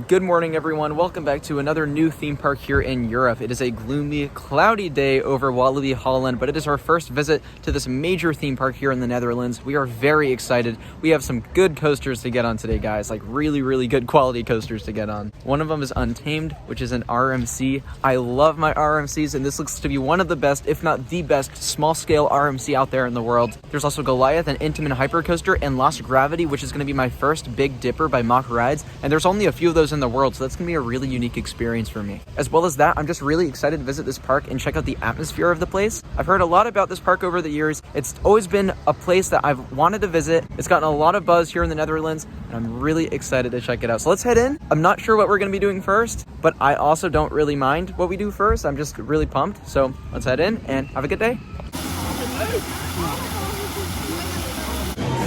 Good morning, everyone. Welcome back to another new theme park here in Europe. It is a gloomy, cloudy day over Walibi, Holland, but it is our first visit to this major theme park here in the Netherlands. We are very excited. We have some good coasters to get on today, guys, like really good quality coasters to get on. One of them is Untamed, which is an RMC. I love my RMCs, and this looks to be one of the best, if not the best, small-scale RMC out there in the world. There's also Goliath, an Intamin hypercoaster, and Lost Gravity, which is going to be my first Big Dipper by Mach Rides, and there's only a few of those in the world, so that's gonna be a really unique experience for me. As well as that, I'm just really excited to visit this park and check out the atmosphere of the place. I've heard a lot about this park over the years. It's always been a place that I've wanted to visit. It's gotten a lot of buzz here in the Netherlands, and I'm really excited to check it out. So let's head in. I'm not sure what we're gonna be doing first, but I also don't really mind what we do first. I'm just really pumped. So let's head in and have a good day.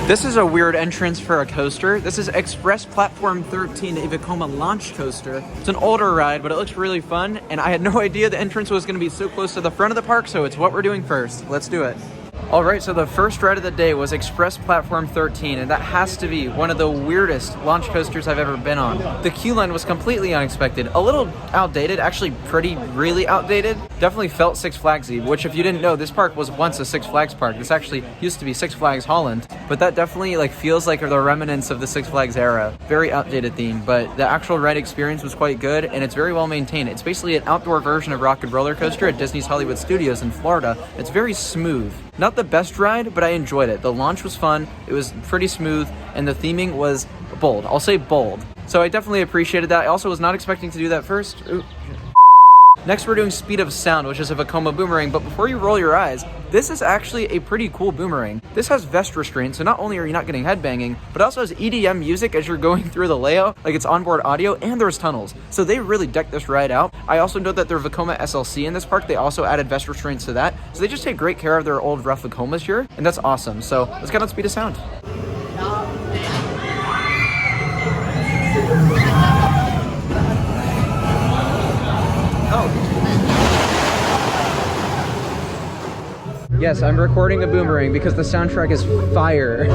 This is a weird entrance for a coaster. This is Express Platform 13, a Vekoma launch coaster. It's an older ride, but it looks really fun, and I had no idea the entrance was gonna be so close to the front of the park, so it's what we're doing first. Let's do it. All right, so the first ride of the day was Express Platform 13, and that has to be one of the weirdest launch coasters I've ever been on. The queue line was completely unexpected, a little outdated, actually really outdated. Definitely felt Six Flagsy, which if you didn't know, this park was once a Six Flags park. This actually used to be Six Flags Holland, but that definitely feels like the remnants of the Six Flags era. Very outdated theme, but the actual ride experience was quite good, and it's very well maintained. It's basically an outdoor version of Rock 'n' Roller Coaster at Disney's Hollywood Studios in Florida. It's very smooth. Not the best ride, but I enjoyed it. The launch was fun, it was pretty smooth, and the theming was bold. I'll say bold. So I definitely appreciated that. I also was not expecting to do that first. Ooh. Next, we're doing Speed of Sound, which is a Vekoma boomerang, but before you roll your eyes, this is actually a pretty cool boomerang. This has vest restraints, so not only are you not getting headbanging, but it also has EDM music as you're going through the layout, like it's onboard audio, and there's tunnels. So they really decked this ride out. I also know that their Vekoma SLC in this park, they also added vest restraints to that, so they just take great care of their old rough Vekomas here, and that's awesome. So let's get on Speed of Sound. Yes, I'm recording a boomerang because the soundtrack is fire.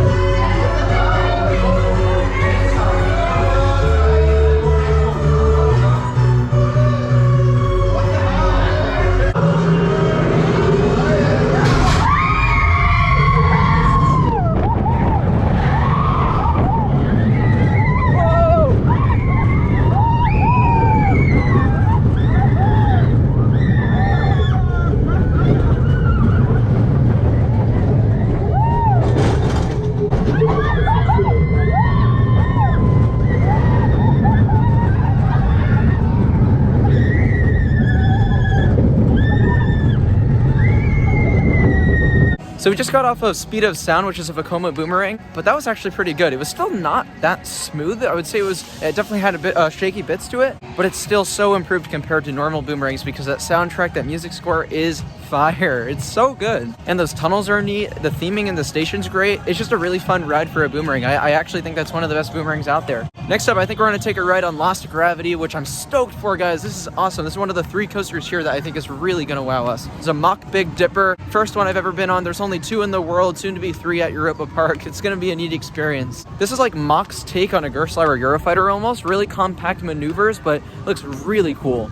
So we just got off of Speed of Sound, which is a Vekoma boomerang, but that was actually pretty good. It was still not that smooth. I would say it definitely had a bit shaky bits to it, but it's still so improved compared to normal boomerangs because that soundtrack, that music score is fire. It's so good. And those tunnels are neat. The theming in the station's great. It's just a really fun ride for a boomerang. I actually think that's one of the best boomerangs out there. Next up, I think we're going to take a ride on Lost Gravity, which I'm stoked for, guys. This is awesome. This is one of the 3 coasters here that I think is really going to wow us. It's a Mach Big Dipper. First one I've ever been on. There's only 2 in the world, soon to be 3 at Europa Park. It's going to be a neat experience. This is like Mach's take on a Gerstlauer Eurofighter almost. Really compact maneuvers, but looks really cool.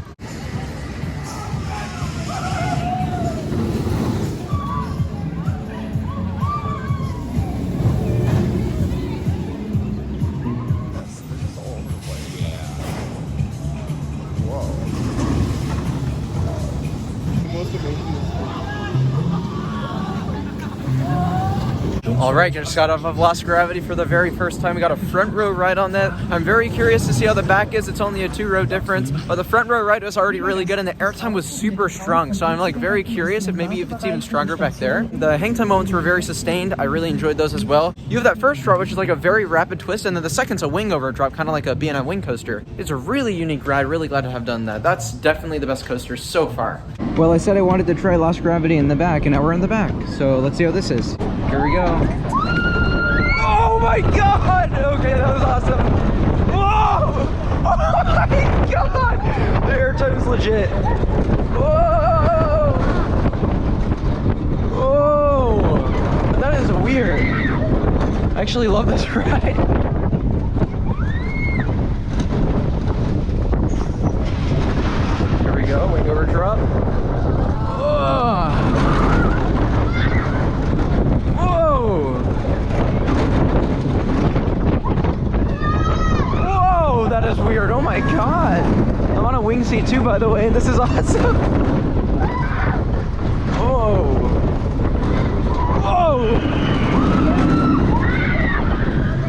All right, just got off of Lost Gravity for the very first time. We got a front row ride on that. I'm very curious to see how the back is. It's only a 2-row difference, but the front row ride was already really good, and the airtime was super strong. So I'm very curious if it's even stronger back there. The hang time moments were very sustained. I really enjoyed those as well. You have that first drop, which is like a very rapid twist, and then the second's a wing over drop, kind of like a B&M wing coaster. It's a really unique ride. Really glad to have done that. That's definitely the best coaster so far. Well, I said I wanted to try Lost Gravity in the back, and now we're in the back. So let's see how this is. Here we go. Oh my god! Okay, that was awesome. Whoa! Oh my god! The airtime is legit. Whoa! Whoa! That is weird. I actually love this ride. drop. Whoa! Whoa, that is weird. Oh my god. I'm on a wing seat too, by the way. This is awesome. Whoa. Whoa!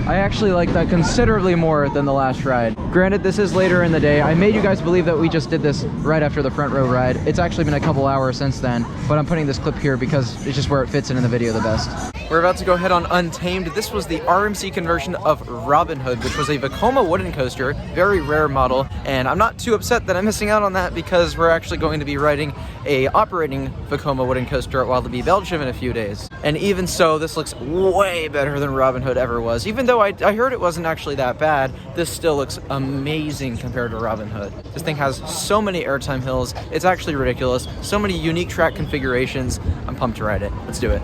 I actually like that considerably more than the last ride. Granted, this is later in the day. I made you guys believe that we just did this right after the front row ride. It's actually been a couple hours since then, but I'm putting this clip here because it's just where it fits in the video the best. We're about to go head on Untamed. This was the RMC conversion of Robin Hood, which was a Vekoma wooden coaster, very rare model, and I'm not too upset that I'm missing out on that because we're actually going to be riding a operating Vekoma wooden coaster at Wallaby, Belgium in a few days. And even so, this looks way better than Robin Hood ever was. Even though I heard it wasn't actually that bad, this still looks amazing compared to Robin Hood. This thing has so many airtime hills, it's actually ridiculous. So many unique track configurations. I'm pumped to ride it. Let's do it.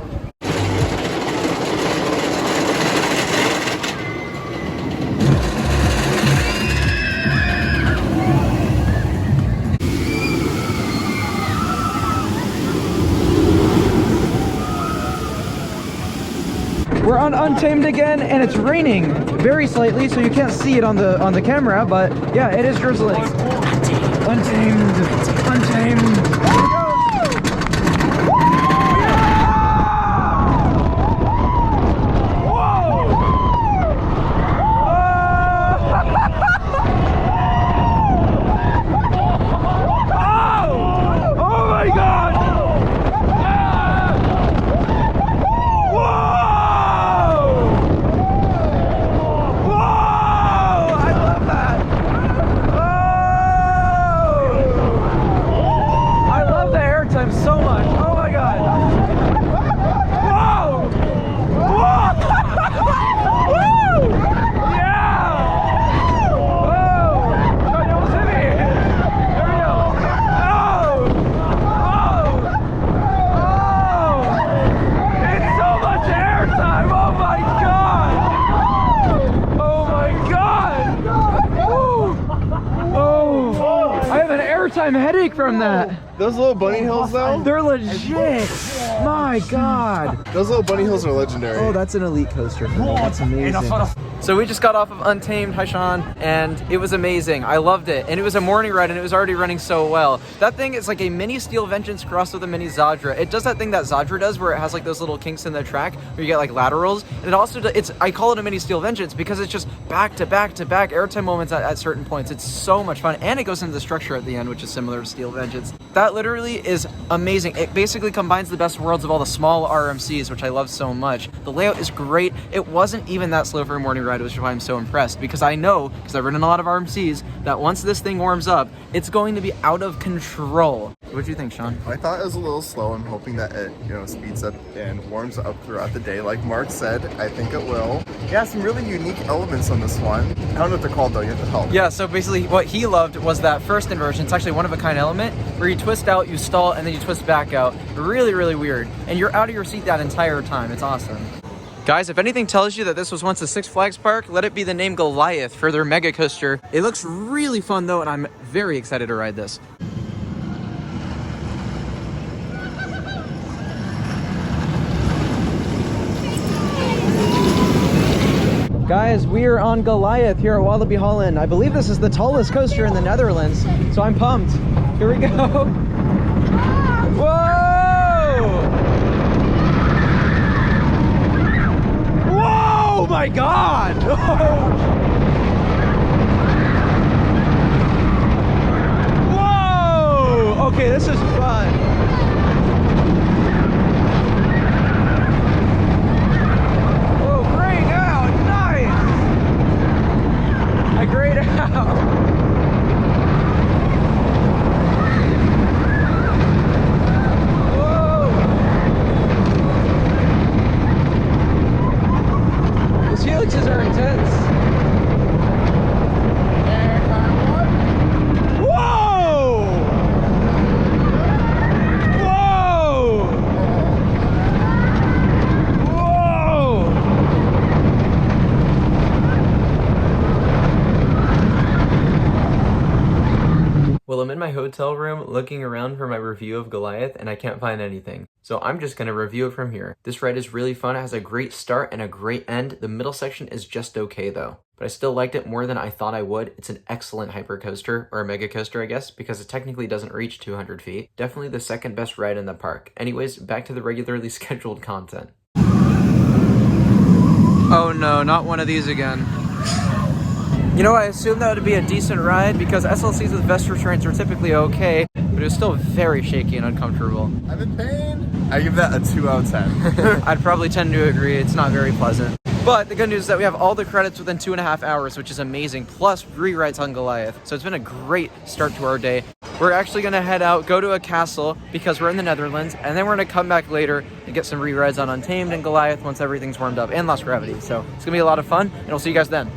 We're on Untamed again, and it's raining very slightly, so you can't see it on the camera, but yeah, it is drizzling. Untamed. Untamed. Headache from that. Those little bunny hills though? They're legit. My god. Those little bunny hills are legendary. Oh, that's an elite coaster. That's amazing. So we just got off of Untamed, hi Sean, and it was amazing. I loved it. And it was a morning ride and it was already running so well. That thing is like a mini Steel Vengeance crossed with a mini Zadra. It does that thing that Zadra does where it has like those little kinks in the track where you get like laterals. And it also does, I call it a mini Steel Vengeance because it's just back to back to back airtime moments at certain points. It's so much fun. And it goes into the structure at the end, which is similar to Steel Vengeance. That literally is amazing. It basically combines the best worlds of all the small RMCs, which I love so much. The layout is great. It wasn't even that slow for a morning ride, which is why I'm so impressed, because I know, because I've ridden a lot of RMCs, that once this thing warms up, it's going to be out of control. What do you think, Sean? I thought it was a little slow. I'm hoping that it, speeds up and warms up throughout the day. Like Mark said, I think it will. Yeah, some really unique elements on this one. I don't know what they're called though, you have to help. Yeah, so basically what he loved was that first inversion. It's actually one of a kind element where you twist out, you stall, and then you twist back out. Really, really weird. And you're out of your seat that entire time. It's awesome. Guys, if anything tells you that this was once a Six Flags park, let it be the name Goliath for their mega coaster. It looks really fun though, and I'm very excited to ride this. Guys, we are on Goliath here at Wallaby, Holland. I believe this is the tallest coaster in the Netherlands, so I'm pumped. Here we go. Whoa! Whoa! Oh my God! Whoa! Okay, this is fun. Grayed out. Whoa. These helixes are intense. Whoa! Whoa! Whoa! Will a in my hotel room looking around for my review of Goliath and I can't find anything. So I'm just gonna review it from here. This ride is really fun. It has a great start and a great end. The middle section is just okay though, but I still liked it more than I thought I would. It's an excellent hyper coaster, or a mega coaster I guess, because it technically doesn't reach 200 feet. Definitely the second best ride in the park. Anyways, back to the regularly scheduled content. Oh no, not one of these again. You know, I assumed that would be a decent ride because SLCs with vest restraints are typically okay, but it was still very shaky and uncomfortable. I'm in pain. I give that a 2 out of 10. I'd probably tend to agree. It's not very pleasant. But the good news is that we have all the credits within 2.5 hours, which is amazing, plus rewrites on Goliath. So it's been a great start to our day. We're actually gonna head out, go to a castle because we're in the Netherlands, and then we're gonna come back later and get some rewrites on Untamed and Goliath once everything's warmed up, and Lost Gravity. So it's gonna be a lot of fun, and we'll see you guys then.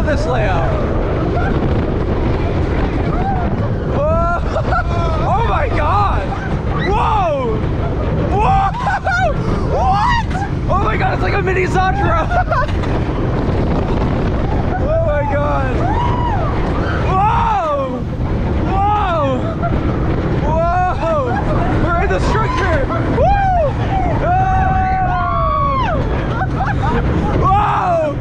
This layout. Whoa. Oh my god! Whoa! Whoa! What? Oh my god, it's like a mini Zatra! Oh my god! Whoa! Whoa! Whoa! We're in the structure! Woo! Whoa!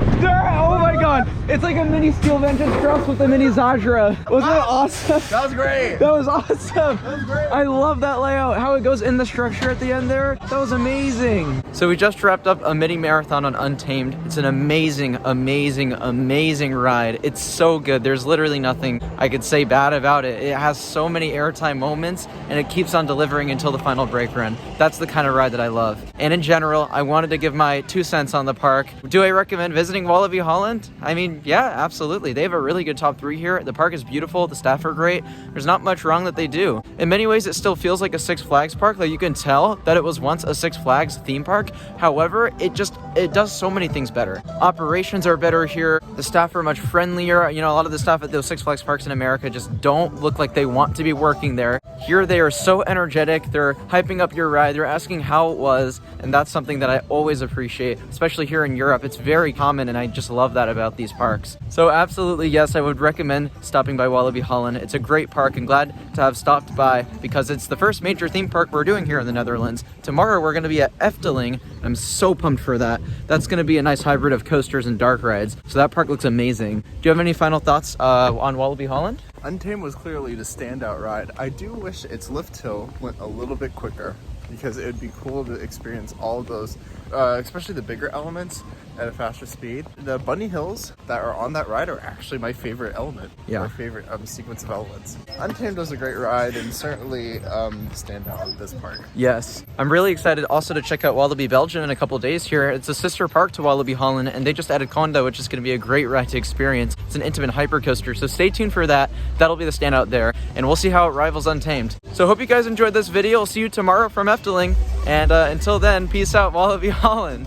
Oh my god! It's like a mini Steel Vengeance Strauss with a mini Zajra. Wasn't that awesome? That was great. That was awesome. That was great. I love that layout. How it goes in the structure at the end there. That was amazing. So we just wrapped up a mini marathon on Untamed. It's an amazing, amazing, amazing ride. It's so good. There's literally nothing I could say bad about it. It has so many airtime moments and it keeps on delivering until the final brake run. That's the kind of ride that I love. And in general, I wanted to give my 2 cents on the park. Do I recommend visiting Wallaby, Holland? I mean, yeah, absolutely. They have a really good top 3 here. The park is beautiful. The staff are great. There's not much wrong that they do. In many ways, it still feels like a Six Flags park. Like you can tell that it was once a Six Flags theme park. However, it does so many things better. Operations are better here. The staff are much friendlier. You know, a lot of the staff at those Six Flags parks in America just don't look like they want to be working there. Here, they are so energetic. They're hyping up your ride. They're asking how it was. And that's something that I always appreciate, especially here in Europe. It's very common, and I just love that about these parks. So absolutely, yes, I would recommend stopping by Wallaby Holland. It's a great park, and glad to have stopped by because it's the first major theme park we're doing here in the Netherlands. Tomorrow, we're going to be at Efteling. I'm so pumped for that. That's going to be a nice hybrid of coasters and dark rides. So that park looks amazing. Do you have any final thoughts on Wallaby Holland? Untamed was clearly the standout ride. I do wish its lift hill went a little bit quicker because it would be cool to experience all of those, especially the bigger elements at a faster speed. The bunny hills that are on that ride are actually my favorite element. Yeah. My favorite sequence of elements. Untamed was a great ride and certainly standout of this park. Yes. I'm really excited also to check out Wallaby Belgium in a couple days here. It's a sister park to Wallaby Holland, and they just added Conda, which is going to be a great ride to experience. It's an intimate hypercoaster, so stay tuned for that. That'll be the standout there, and we'll see how it rivals Untamed. So hope you guys enjoyed this video. I'll see you tomorrow from Efteling, and until then, peace out, Wallaby Holland.